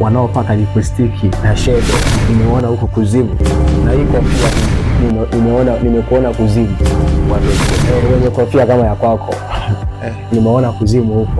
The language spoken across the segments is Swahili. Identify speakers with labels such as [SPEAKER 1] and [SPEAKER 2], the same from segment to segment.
[SPEAKER 1] wanaopaka lipstiki na shadow nimeona huko kuzimu, na hii kofia nimekuona kuzimu, wenye kofia kama ya kwako nimeona kuzimu huko.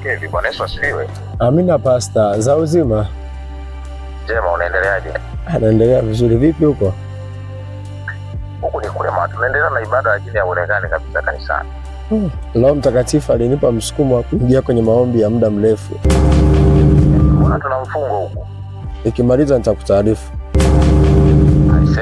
[SPEAKER 2] Kevi, Bwana Yesu asifiwe.
[SPEAKER 1] Amina pasta, za uzima?
[SPEAKER 2] Jema, unaendeleaje?
[SPEAKER 1] Naendelea vizuri. Vipi huko?
[SPEAKER 2] Huku ni kulema, tunaendelea na ibada lakini hauonekani kabisa kanisani.
[SPEAKER 1] Roho Mtakatifu alinipa msukumo wa kuingia kwenye maombi ya muda mrefu.
[SPEAKER 2] Mbona tuna mfungo huku?
[SPEAKER 1] Nikimaliza nitakutaarifu.
[SPEAKER 2] Aise.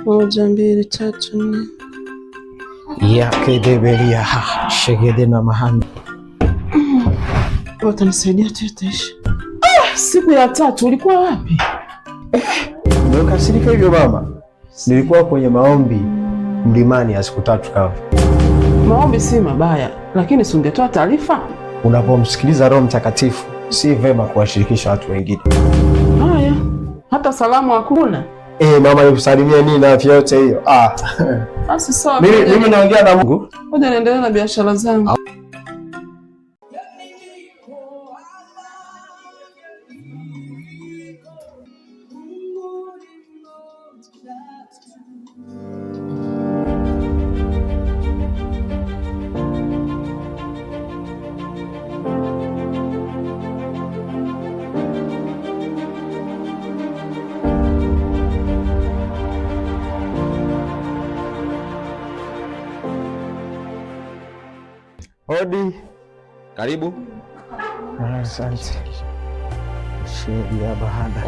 [SPEAKER 3] Moja, mbili, tatu, nne.
[SPEAKER 1] Yakedebelia shegede na mahani.
[SPEAKER 3] Watanisaidia tutaishi. Siku ya 3 ulikuwa wapi?
[SPEAKER 1] Nimekasirika hivyo mama. Nilikuwa kwenye maombi mlimani ya siku 3 kavu.
[SPEAKER 3] Maombi si mabaya, lakini si ungetoa taarifa?
[SPEAKER 1] Unapomsikiliza Roho Mtakatifu si vema kuwashirikisha watu wengine.
[SPEAKER 3] Haya, hata salamu hakuna.
[SPEAKER 1] Mama nikusalimia nini na afya yote hiyo?
[SPEAKER 3] Basi sawa.
[SPEAKER 1] Mimi naongea na Mungu.
[SPEAKER 3] Ngoja niendelee na biashara zangu.
[SPEAKER 1] Hodi.
[SPEAKER 2] Karibu.
[SPEAKER 1] Asante. Sheria ya bahada.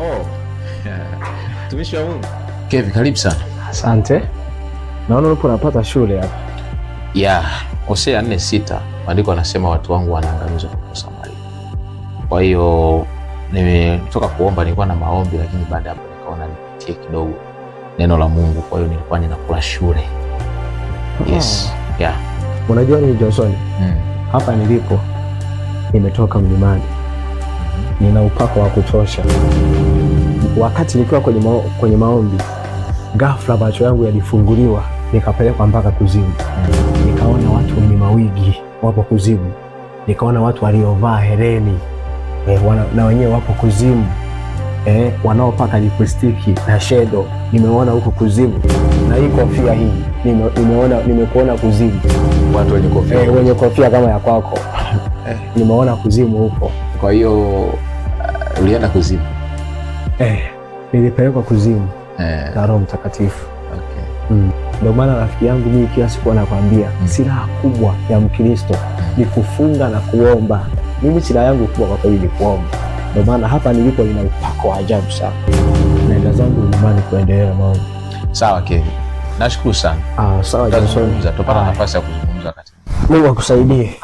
[SPEAKER 2] Tumishi wa Mungu. Kevi, karibu sana.
[SPEAKER 1] Asante. Naona upo unapata shule hapa.
[SPEAKER 2] Hosea 4:6 maandiko yanasema watu wangu wanaangamizwa kwa kukosa maarifa. Kwa hiyo nimetoka kuomba, nilikuwa na maombi lakini baada ya hapo nikaona nipitie kidogo neno la Mungu. Kwa hiyo nilikuwa ninakula shule. Yes.
[SPEAKER 1] Unajua ni Johnson? Hapa nilipo nimetoka mlimani. Nina upako wa kutosha. Wakati nikiwa kwenye maombi, ghafla macho yangu yalifunguliwa, nikapelekwa mpaka kuzimu. Nikaona watu wenye mawigi wapo kuzimu. Nikaona watu waliovaa hereni na wenyewe wapo kuzimu. Wanaopaka lipstiki na shadow nimeona huko kuzimu, na hii kofia hii nimekuona kuzimu.
[SPEAKER 2] Watu wenye kofia
[SPEAKER 1] kama ya kwako nimeona kuzimu huko.
[SPEAKER 2] Kwa hiyo ulienda kuzimu?
[SPEAKER 1] Nilipelekwa kuzimu na Roho Mtakatifu. Ndio maana rafiki yangu mimi kila siku anakuambia silaha kubwa ya Mkristo ni kufunga na kuomba. Mimi silaha yangu kubwa kwa kweli ni kuomba. Ndio maana hapa nilipo nina upako wa ajabu sana. Naenda zangu nyumbani kuendelea na maombi.
[SPEAKER 2] Sawa Kevin. Nashukuru sana.
[SPEAKER 1] Sawa Johnson.
[SPEAKER 2] Tutapata nafasi ya kuzungumza katika.
[SPEAKER 1] Mungu akusaidie.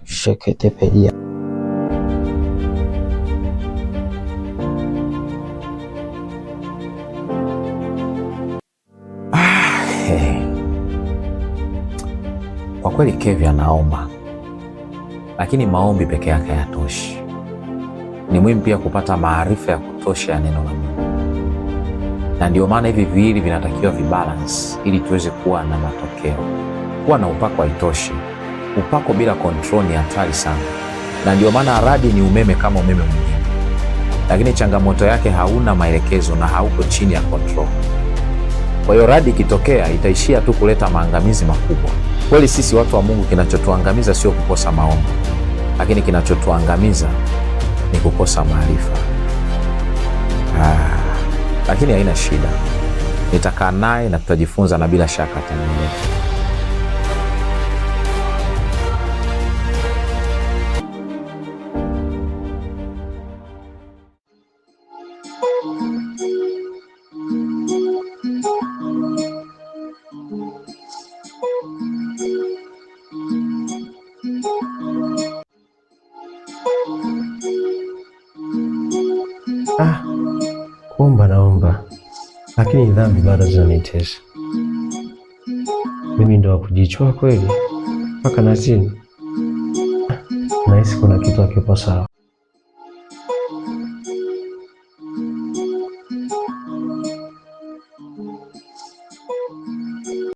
[SPEAKER 1] Shekete pedia.
[SPEAKER 2] Kwa kweli Kevin anaomba, lakini maombi peke yake hayatoshi. Ni muhimu pia kupata maarifa ya kutosha ya neno la Mungu, na ndio maana hivi viwili vinatakiwa vibalance ili tuweze kuwa na matokeo. Kuwa na upako haitoshi. Upako bila control ni hatari sana, na ndio maana radi ni umeme kama umeme mwingine, lakini changamoto yake hauna maelekezo na hauko chini ya control. Kwa hiyo radi ikitokea itaishia tu kuleta maangamizi makubwa. Kweli sisi watu wa Mungu kinachotuangamiza sio kukosa maombi, lakini kinachotuangamiza ni kukosa maarifa. Lakini haina shida, nitakaa naye na tutajifunza, na bila shaka atanielewa.
[SPEAKER 1] Kuomba naomba, lakini dhambi bado zinanitesa. Mimi ndo wa kujichua kweli mpaka nazini? Nahisi kuna kitu hakipo sawa.